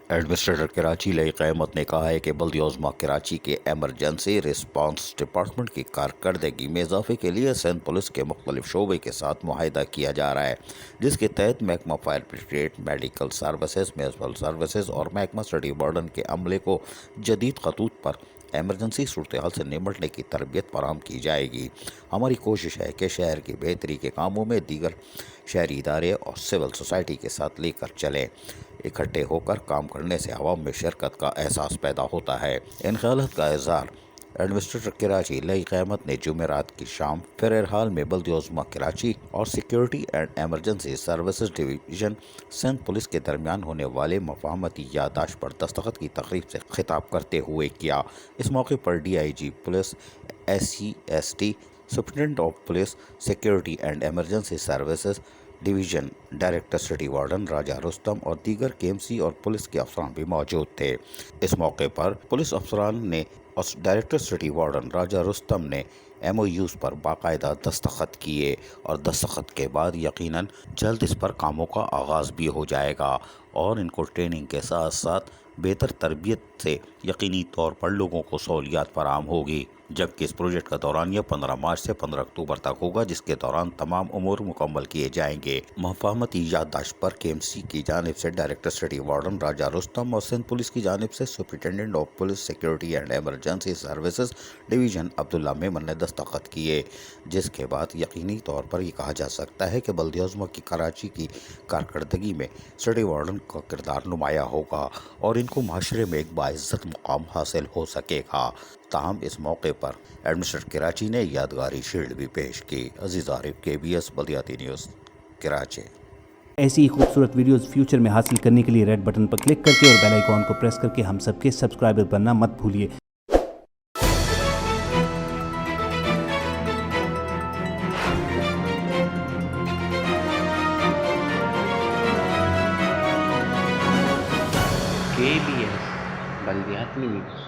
Administrator Karachi لئی قیامت نے کہا ہے کہ بلدیہ عظمیٰ کراچی کے ایمرجنسی رسپانس ڈپارٹمنٹ کی کارکردگی میں اضافے کے لیے سندھ پولیس کے مختلف شعبے کے ساتھ معاہدہ کیا جا رہا ہے، جس کے تحت محکمہ fire brigade, medical services, municipal services اور محکمہ سٹی وارڈن کے عملے کو جدید خطوط پر ایمرجنسی صورتحال سے نمٹنے کی تربیت فراہم کی جائے گی۔ ہماری کوشش ہے کہ شہر کی بہتری کے کاموں میں دیگر شہری ادارے اور سول سوسائٹی کے ساتھ لے کر چلیں۔ اکٹھے ہو کر کام کرنے سے عوام میں شرکت کا احساس پیدا ہوتا ہے۔ ان خیالات کا اظہار ایڈمنسٹریٹر کراچی لئی قیامت نے جمعرات کی شام فیئر ہال میں بلدیہ عظمیٰ کراچی اور security and emergency services division Sindh police کے درمیان ہونے والے مفاہمتی یادداشت پر دستخط کی تقریب سے خطاب کرتے ہوئے کیا۔ اس موقع پر D I G police SCST، superintendent of police security and emergency services division director city warden Raja Rustam اور دیگر KMC اور پولیس کے افسران بھی موجود تھے۔ اس موقع پر پولیس افسران نے director city warden Raja Rustam نے MOUs پر باقاعدہ دستخط کیے اور دستخط کے بعد یقیناً جلد اس پر کاموں کا آغاز بھی ہو جائے گا اور ان کو ٹریننگ کے ساتھ ساتھ بہتر تربیت سے یقینی طور پر لوگوں کو سہولیات فراہم ہوگی، جبکہ اس پروجیکٹ کا دورانیہ 15 مارچ سے 15 اکتوبر تک ہوگا، جس کے دوران تمام امور مکمل کیے جائیں گے۔ مفاہمتی یادداشت پر KMC کی جانب سے director city warden Raja Rustam اور سندھ پولیس کی جانب سے superintendent of police security and emergency services division Abdullah Memon نے دستخط کیے، جس کے بعد یقینی طور پر یہ کہا جا سکتا ہے کہ بلدیہ عظمیٰ کی کراچی کی کارکردگی میں سٹی وارڈن کا کردار نمایاں ہوگا اور ان کو معاشرے میں ایک باعزت مقام حاصل ہو سکے گا۔ تاہم اس موقع پر ایڈمنسٹریٹر کراچی نے یادگاری شیلڈ بھی پیش کی۔ عزیز عارف، KBS بلدیاتی نیوز، کراچی۔ ایسی ہی خوبصورت ویڈیوز فیوچر میں حاصل کرنے کے لیے ریڈ بٹن پر کلک کر کے اور بیل آئیکن کو پریس کر کے ہم سب کے سبسکرائبر بننا مت بھولیے۔ KBS بلدیاتی نیوز۔